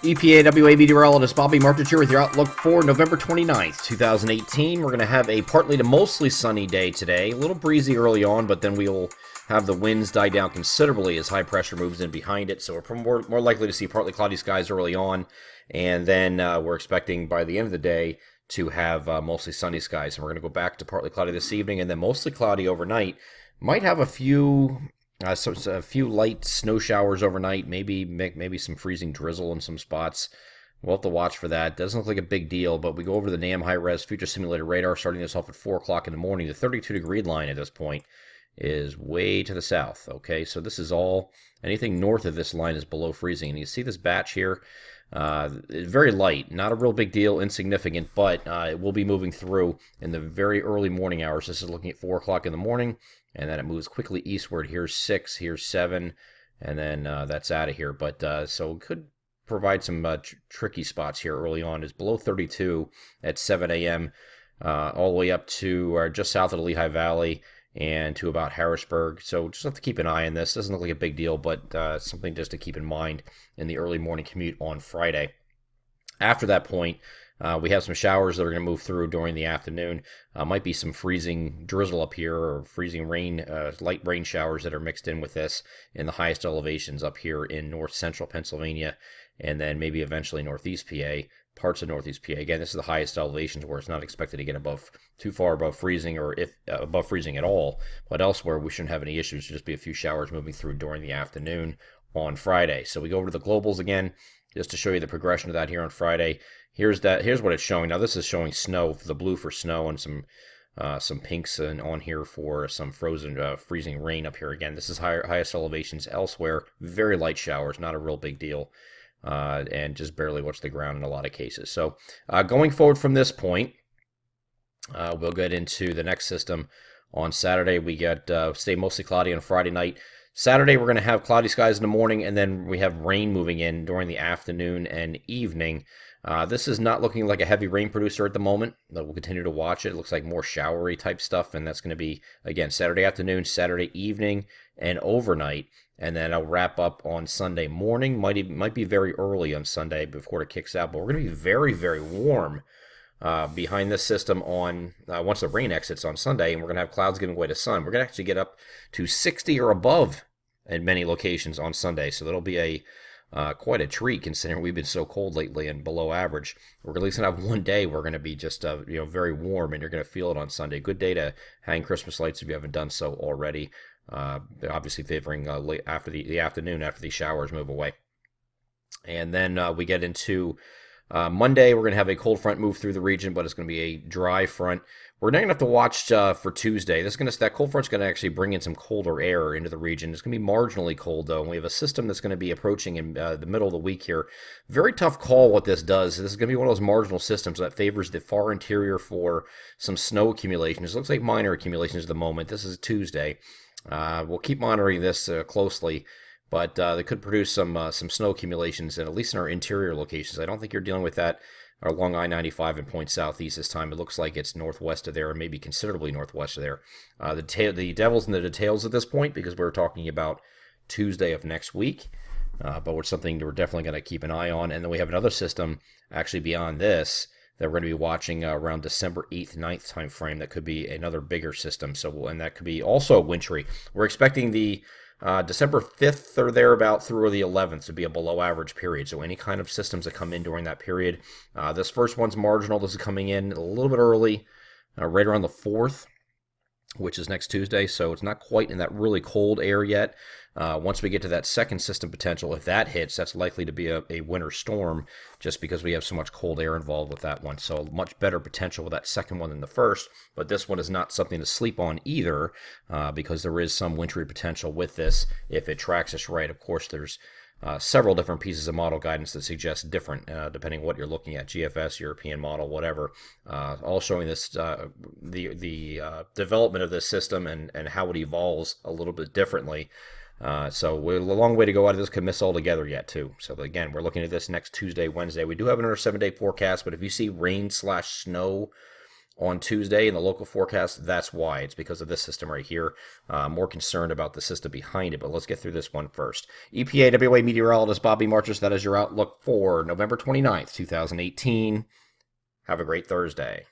EPAWA meteorologist Bobby Martich here with your outlook for November 29th, 2018. We're going to have a partly to mostly sunny day today. A little breezy early on, but then we'll have the winds die down considerably as high pressure moves in behind it. So we're more likely to see partly cloudy skies early on. And then we're expecting by the end of the day to have mostly sunny skies. And we're going to go back to partly cloudy this evening and then mostly cloudy overnight. Might have a few light snow showers overnight, maybe some freezing drizzle in some spots. We'll have to watch for that. Doesn't look like a big deal, but we go over the NAM high-res future simulated radar starting this off at 4 o'clock in the morning. The 32-degree line at this point is way to the south, okay? So this is all, anything north of this line is below freezing. And you see this batch here? Very light, not a real big deal, insignificant, but it will be moving through in the very early morning hours. This is looking at 4 o'clock in the morning. And then it moves quickly eastward. Here's 6, here's 7, and then that's out of here. But so it could provide some tricky spots here early on. It's below 32 at 7 a.m. All the way up to just south of the Lehigh Valley and to about Harrisburg. So just have to keep an eye on this. Doesn't look like a big deal, but something just to keep in mind in the early morning commute on Friday. After that point, we have some showers that are going to move through during the afternoon. Might be some freezing drizzle up here or freezing rain, light rain showers that are mixed in with this in the highest elevations up here in north central Pennsylvania and then maybe eventually northeast PA, parts of northeast PA. Again, this is the highest elevations where it's not expected to get too far above freezing or if above freezing at all. But elsewhere, we shouldn't have any issues. There'll just be a few showers moving through during the afternoon on Friday. So we go over to the globals again just to show you the progression of that here on Friday. Here's what it's showing. Now this is showing snow, the blue for snow and some pinks on here for some freezing rain up here again. This is highest elevations elsewhere. Very light showers, not a real big deal, and just barely watch the ground in a lot of cases. So going forward from this point, we'll get into the next system. On Saturday, we get stay mostly cloudy on Friday night. Saturday, we're going to have cloudy skies in the morning, and then we have rain moving in during the afternoon and evening. This is not looking like a heavy rain producer at the moment, but we'll continue to watch it. It looks like more showery type stuff, and that's going to be, again, Saturday afternoon, Saturday evening, and overnight. And then I'll wrap up on Sunday morning. Might be very early on Sunday before it kicks out, but we're going to be very, very warm behind this system on once the rain exits on Sunday, and we're going to have clouds giving way to sun. We're going to actually get up to 60 or above in many locations on Sunday, so that'll be quite a treat considering we've been so cold lately and below average. We're at least going to have one day we're going to be just very warm, and you're going to feel it on Sunday. Good day to hang Christmas lights if you haven't done so already. Obviously favoring late after the afternoon after these showers move away. And then we get into Monday. We're going to have a cold front move through the region, but it's going to be a dry front. We're not going to have to watch for Tuesday. That cold front's going to actually bring in some colder air into the region. It's going to be marginally cold, though, and we have a system that's going to be approaching in the middle of the week here. Very tough call what this does. This is going to be one of those marginal systems that favors the far interior for some snow accumulations. It looks like minor accumulations at the moment. This is Tuesday. We'll keep monitoring this closely. But they could produce some snow accumulations, and at least in our interior locations. I don't think you're dealing with that along I-95 and point southeast this time. It looks like it's northwest of there, or maybe considerably northwest of there. The devil's in the details at this point because we're talking about Tuesday of next week. But it's something that we're definitely going to keep an eye on. And then we have another system actually beyond this that we're going to be watching around December 8th, 9th time frame. That could be another bigger system. And that could be also wintry. We're expecting the December 5th or thereabout through the 11th to be a below average period. So any kind of systems that come in during that period. This first one's marginal. This is coming in a little bit early, right around the 4th, which is next Tuesday. So it's not quite in that really cold air yet. Once we get to that second system potential, if that hits, that's likely to be a winter storm just because we have so much cold air involved with that one. So much better potential with that second one than the first. But this one is not something to sleep on either because there is some wintry potential with this if it tracks us right. Of course, there's several different pieces of model guidance that suggest different, depending on what you're looking at, GFS, European model, whatever, all showing this the development of this system and how it evolves a little bit differently. So we're a long way to go out of this. Could miss altogether yet too. So again, we're looking at this next Tuesday, Wednesday. We do have another 7-day forecast, but if you see rain/snow on Tuesday in the local forecast. That's why. It's because of this system right here. More concerned about the system behind it, but let's get through this one first. EPAWA meteorologist Bobby Marchus, that is your outlook for November 29th, 2018. Have a great Thursday.